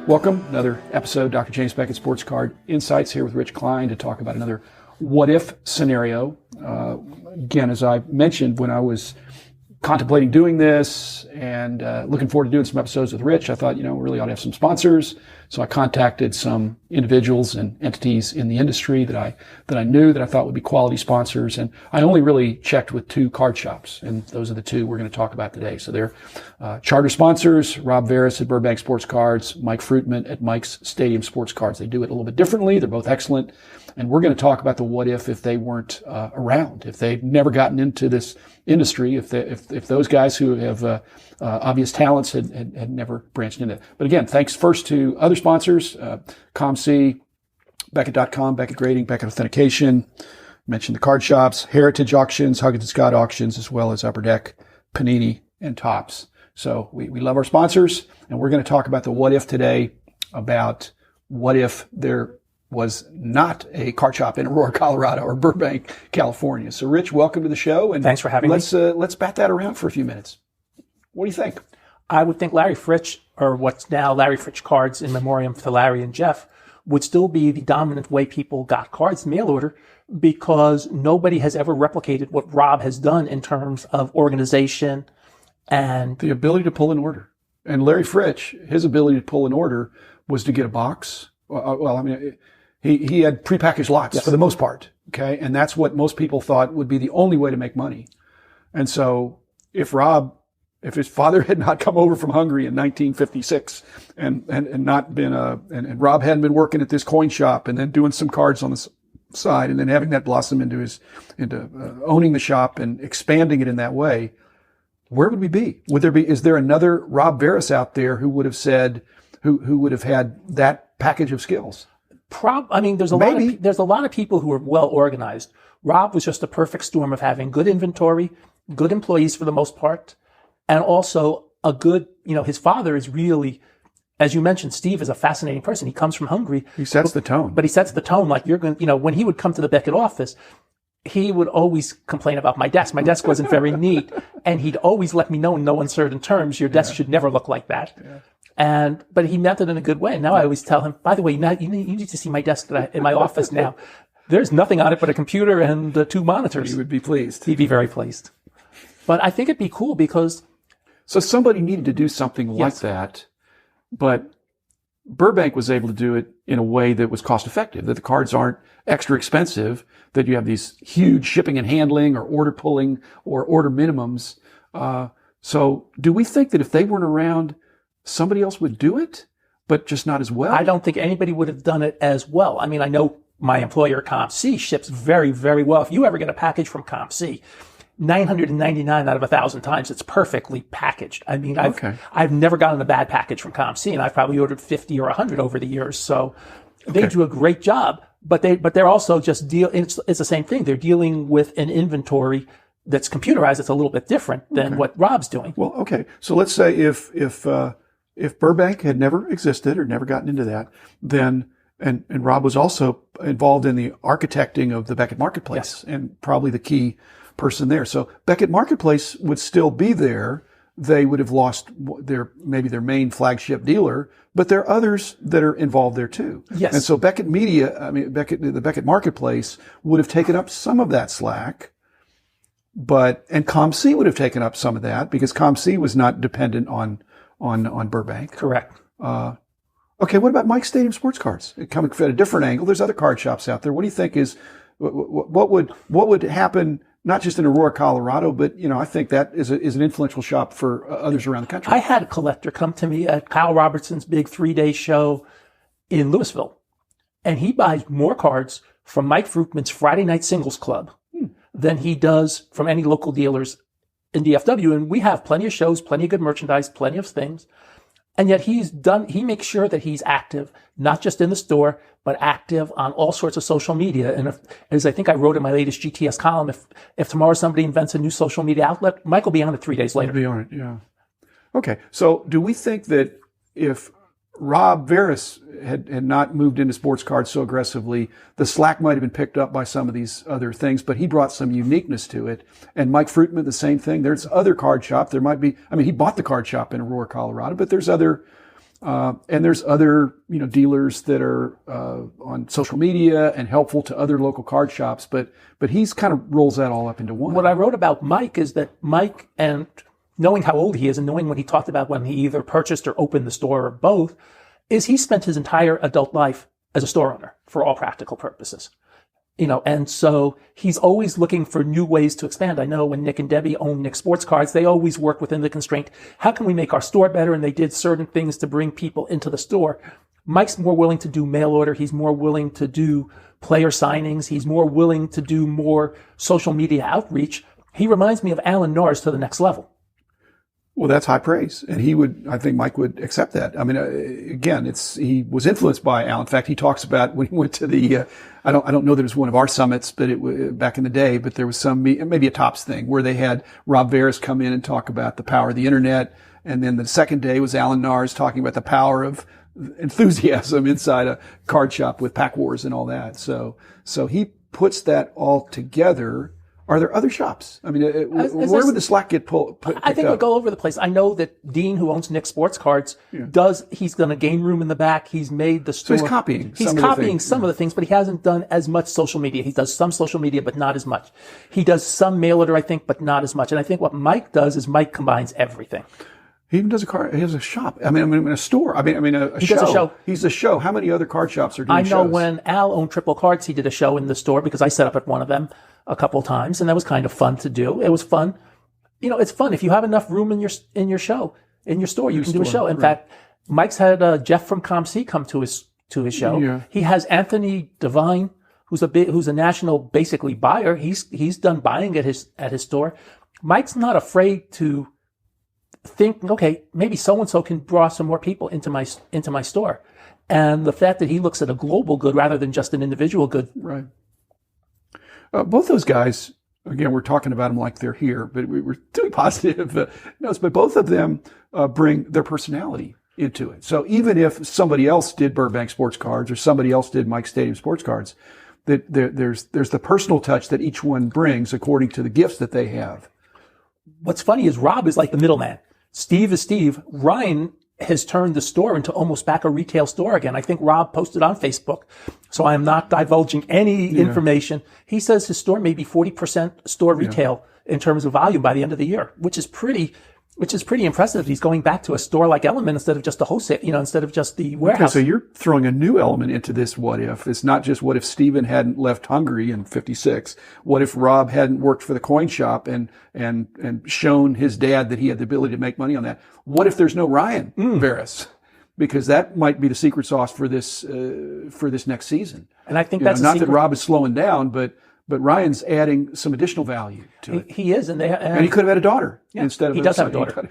Welcome, another episode, Dr. James Beckett Sports Card Insights here with Rich Klein to talk about another what-if scenario. Again, as I mentioned when I was contemplating doing this and looking forward to doing some episodes with Rich, I thought, we really ought to have some sponsors. So I contacted some individuals and entities in the industry that I knew that I thought would be quality sponsors. And I only really checked with 2 card shops, and those are the 2 we're going to talk about today. So they're charter sponsors, Rob Veras at Burbank Sports Cards, Mike Fruitman at Mike's Stadium Sports Cards. They do it a little bit differently. They're both excellent. And we're going to talk about the what if they weren't around, if they'd never gotten into this industry, if those guys who have obvious talents had never branched into it. But again, thanks first to other sponsors, ComC, Beckett.com, Beckett Grading, Beckett Authentication, mentioned the card shops, Heritage Auctions, Huggins & Scott Auctions, as well as Upper Deck, Panini, and Topps. So we love our sponsors, and we're going to talk about the what if today, about what if there was not a card shop in Aurora, Colorado, or Burbank, California. So, Rich, welcome to the show. And thanks for having me. Let's bat that around for a few minutes. What do you think? I would think Larry Fritsch, or what's now Larry Fritsch Cards in memoriam to Larry and Jeff, would still be the dominant way people got cards mail order, because nobody has ever replicated what Rob has done in terms of organization and the ability to pull an order. And Larry Fritsch, his ability to pull an order was to get a box. He had prepackaged lots for the most part. Okay. And that's what most people thought would be the only way to make money. And so if his father had not come over from Hungary in 1956 and not been and Rob hadn't been working at this coin shop and then doing some cards on the side and then having that blossom into owning the shop and expanding it in that way, where would we be? Is there another Rob Veras out there who would have said, who would have had that package of skills? There's a lot of people who are well organized. Rob was just a perfect storm of having good inventory, good employees for the most part, and also a good, his father is really, as you mentioned, Steve is a fascinating person. He comes from Hungary. He sets the tone. But he sets the tone like you're going, when he would come to the Beckett office, he would always complain about my desk. My desk wasn't very neat. And he'd always let me know in no uncertain terms, your desk should never look like that. Yeah. But he meant it in a good way. And now I always tell him, by the way, you need to see my desk in my office now. There's nothing on it but a computer and 2 monitors. He would be pleased. He'd be very pleased. But I think it'd be cool because... So somebody needed to do something like that, but Burbank was able to do it in a way that was cost effective, that the cards aren't extra expensive, that you have these huge shipping and handling or order pulling or order minimums. So do we think that if they weren't around, somebody else would do it, but just not as well? I don't think anybody would have done it as well. I mean, I know my employer, ComC, ships very, very well. If you ever get a package from ComC, 999 out of 1,000 times, it's perfectly packaged. I mean, I've never gotten a bad package from ComC, and I've probably ordered 50 or 100 over the years. So they do a great job, but they're also just it's the same thing. They're dealing with an inventory that's computerized. It's a little bit different than what Rob's doing. Well, okay. So let's say if Burbank had never existed or never gotten into that, then and Rob was also involved in the architecting of the Beckett Marketplace and probably the key person there. So Beckett Marketplace would still be there. They would have lost their main flagship dealer, but there are others that are involved there too. Yes. And so the Beckett Marketplace would have taken up some of that slack, and ComC would have taken up some of that because ComC was not dependent on Burbank. Correct. Okay. What about Mike's Stadium Sports Cards? Coming at a different angle. There's other card shops out there. What do you think what would happen? Not just in Aurora, Colorado, but, I think that is an influential shop for others around the country. I had a collector come to me at Kyle Robertson's big 3-day show in Louisville, and he buys more cards from Mike Fruitman's Friday Night Singles Club than he does from any local dealers in DFW. And we have plenty of shows, plenty of good merchandise, plenty of things. And yet he makes sure that he's active, not just in the store, but active on all sorts of social media. And as I think I wrote in my latest GTS column, if tomorrow somebody invents a new social media outlet, Mike will be on it 3 days later. He'll be on it, yeah. Okay. So do we think that if Rob Veras had not moved into sports cards so aggressively, the slack might have been picked up by some of these other things, but he brought some uniqueness to it. And Mike Fruitman, the same thing. There's other card shop. There might be, he bought the card shop in Aurora, Colorado, but there's other And there's other, dealers that are on social media and helpful to other local card shops, but he's kind of rolls that all up into one. What I wrote about Mike is that Mike, and knowing how old he is and knowing what he talked about when he either purchased or opened the store or both, is he spent his entire adult life as a store owner for all practical purposes. And so he's always looking for new ways to expand. I know when Nick and Debbie owned Nick Sports Cards, they always work within the constraint. How can we make our store better? And they did certain things to bring people into the store. Mike's more willing to do mail order. He's more willing to do player signings. He's more willing to do more social media outreach. He reminds me of Alan Norris to the next level. Well, that's high praise. And I think Mike would accept that. I mean, again, he was influenced by Al. In fact, he talks about when he went to the, I don't know that it was one of our summits, but it was back in the day, but there was maybe a Tops thing where they had Rob Veras come in and talk about the power of the internet. And then the second day was Alan Nars talking about the power of enthusiasm inside a card shop with pack wars and all that. So he puts that all together. Are there other shops? I mean, where would the slack get picked I think up? it'll go over the place. I know that Dean, who owns Nick Sports Cards, he's done a game room in the back. He's made the store. So he's copying some of the things, but he hasn't done as much social media. He does some social media, but not as much. He does some mail order, I think, but not as much. And I think what Mike does is Mike combines everything. He even does he has a shop. I mean, a store. A He show. does a show. He's a show. How many other card shops are doing shows? I know when Al owned Triple Cards, he did a show in the store because I set up at one of them a couple of times, and that was kind of fun to do. It was fun. It's fun if you have enough room in your store. You can do a show. In fact, Mike's had Jeff from ComC come to his show. Yeah. He has Anthony Devine, who's a national basically buyer. He's done buying at his store. Mike's not afraid to think, okay, maybe so and so can draw some more people into my store. And the fact that he looks at a global good rather than just an individual good. Right. Both those guys, again, we're talking about them like they're here, but we're doing positive notes, but both of them bring their personality into it. So even if somebody else did Burbank Sports Cards or somebody else did Mike Stadium Sports Cards, that there's the personal touch that each one brings according to the gifts that they have. What's funny is Rob is like the middleman. Steve is Steve. Ryan has turned the store into almost back a retail store again. I think Rob posted on Facebook, so I am not divulging any information. He says his store may be 40% store retail in terms of volume by the end of the year, which is pretty impressive. He's going back to a store like Element instead of just the wholesale, instead of just the warehouse. Okay, so you're throwing a new element into this what if. It's not just what if Stephen hadn't left Hungary in 56. What if Rob hadn't worked for the coin shop and shown his dad that he had the ability to make money on that? What if there's no Ryan Veras? Because that might be the secret sauce for this next season. And I think that's not that Rob is slowing down, but Ryan's adding some additional value to it. He is, and he could have had a daughter instead of he does have a daughter.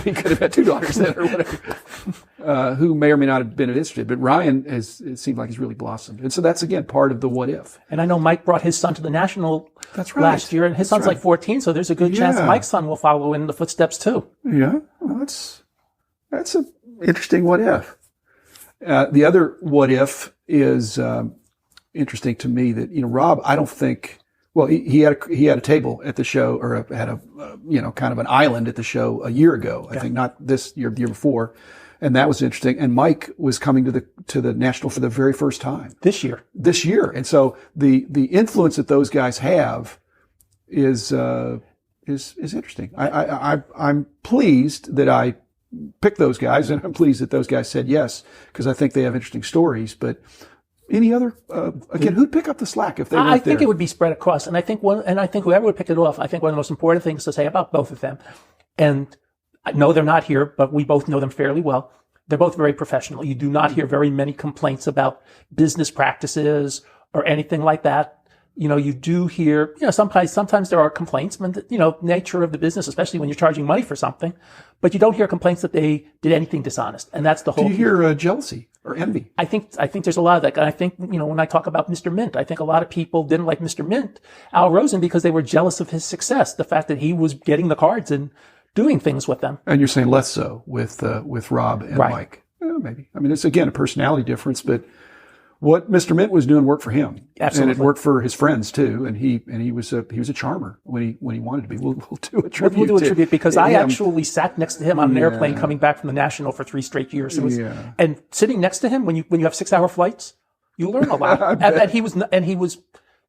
He could have had two daughters then, or whatever, who may or may not have been interested. But Ryan it seems like he's really blossomed, and so that's again part of the what if. And I know Mike brought his son to the national last year, and his son's like 14, so there's a good chance Mike's son will follow in the footsteps too. Yeah, well, that's an interesting what if. The other what if is. Interesting to me that, Rob, I don't think, well, he had a table at the show or had a, kind of an island at the show a year ago. I think not this year, the year before. And that was interesting. And Mike was coming to the national for the very first time. This year. And so the influence that those guys have is interesting. I'm pleased that I picked those guys, and I'm pleased that those guys said yes, because I think they have interesting stories, but any other, again, who'd pick up the slack if they weren't there? I think it would be spread across. And I think whoever would pick it off, I think one of the most important things to say about both of them, and I know they're not here, but we both know them fairly well. They're both very professional. You do not hear very many complaints about business practices or anything like that. You do hear, sometimes there are complaints, but, nature of the business, especially when you're charging money for something, but you don't hear complaints that they did anything dishonest. And that's the whole. Do you hear jealousy or envy? I think there's a lot of that. And I think, when I talk about Mr. Mint, I think a lot of people didn't like Mr. Mint, Al Rosen, because they were jealous of his success. The fact that he was getting the cards and doing things with them. And you're saying less so with Rob and Mike. Maybe. I mean, it's again a personality difference, but what Mr. Mint was doing worked for him. Absolutely. And it worked for his friends too. And he was a charmer when he wanted to be. We'll do a tribute. We'll do a tribute because I him. actually sat next to him on an airplane coming back from the National for 3 straight years. And sitting next to him when you have 6-hour flights, you learn a lot. and he was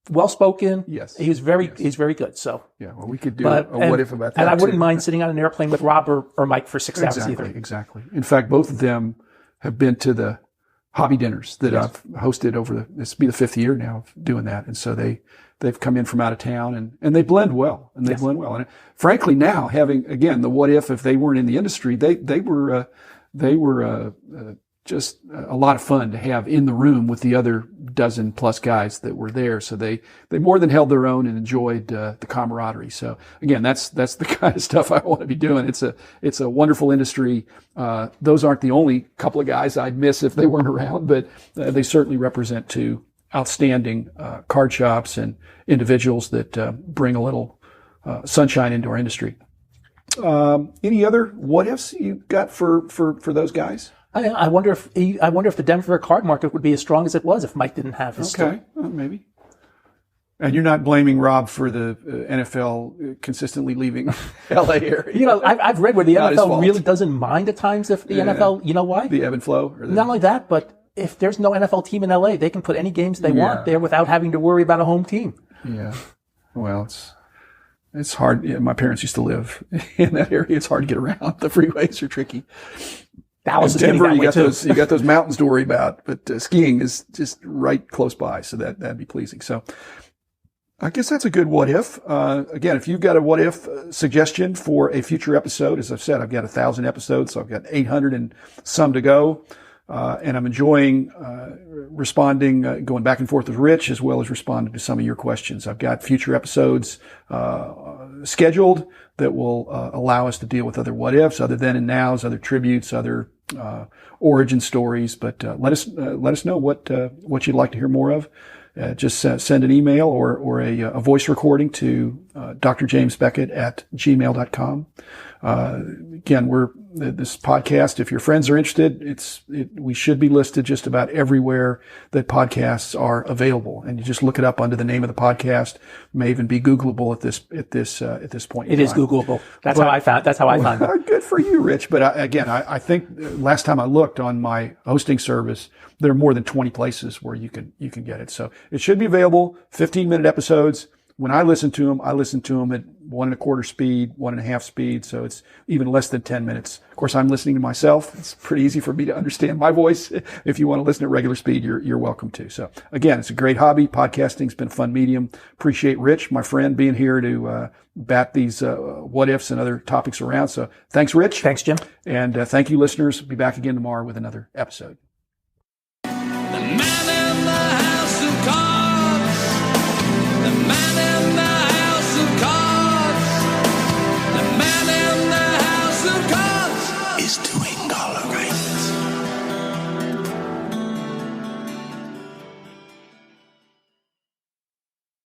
well spoken. Yes. He's very good. So well, we could do a what if about that. And I wouldn't mind sitting on an airplane with Rob or Mike for 6 hours either. Exactly. In fact, both of them have been to the hobby dinners that I've hosted this will be the 5th year now of doing that. And so they've come in from out of town and they blend well And frankly, now having, again, the what if they weren't in the industry, they were just a lot of fun to have in the room with the other dozen plus guys that were there. So they more than held their own and enjoyed the camaraderie. So again, that's the kind of stuff I want to be doing. It's a wonderful industry. Those aren't the only couple of guys I'd miss if they weren't around, but they certainly represent 2 outstanding card shops and individuals that bring a little sunshine into our industry. Any other what ifs you got for those guys? I wonder if the Denver card market would be as strong as it was if Mike didn't have his story. Well, maybe. And you're not blaming Rob for the NFL consistently leaving LA area. I've read where the NFL really doesn't mind at times if the NFL, you know why? The ebb and flow? Not only that, but if there's no NFL team in LA, they can put any games they want there without having to worry about a home team. Yeah. Well, it's hard. Yeah, my parents used to live in that area. It's hard to get around. The freeways are tricky. Dallas is Denver, you got those mountains to worry about, but skiing is just right close by, so that'd be pleasing. So I guess that's a good what if. Again, if you've got a what if suggestion for a future episode, as I've said, I've got 1,000 episodes, so I've got 800 and some to go. And I'm enjoying responding, going back and forth with Rich, as well as responding to some of your questions. I've got future episodes scheduled that will allow us to deal with other what ifs, other then and nows, other tributes, other origin stories. But let us know what you'd like to hear more of. Just send an email or a voice recording to Dr. James Beckett at gmail.com. Again, this podcast, if your friends are interested, we should be listed just about everywhere that podcasts are available. And you just look it up under the name of the podcast. It may even be Googleable at this point. It is Googleable. That's how I found it. Good for you, Rich. But I think last time I looked on my hosting service, there are more than 20 places where you can get it. So it should be available. 15-minute episodes. When I listen to them at 1.25 speed, 1.5 speed. So it's even less than 10 minutes. Of course, I'm listening to myself. It's pretty easy for me to understand my voice. If you want to listen at regular speed, you're welcome to. So again, it's a great hobby. Podcasting's been a fun medium. Appreciate Rich, my friend, being here to bat these what ifs and other topics around. So thanks, Rich. Thanks, Jim. And thank you, listeners. Be back again tomorrow with another episode. The man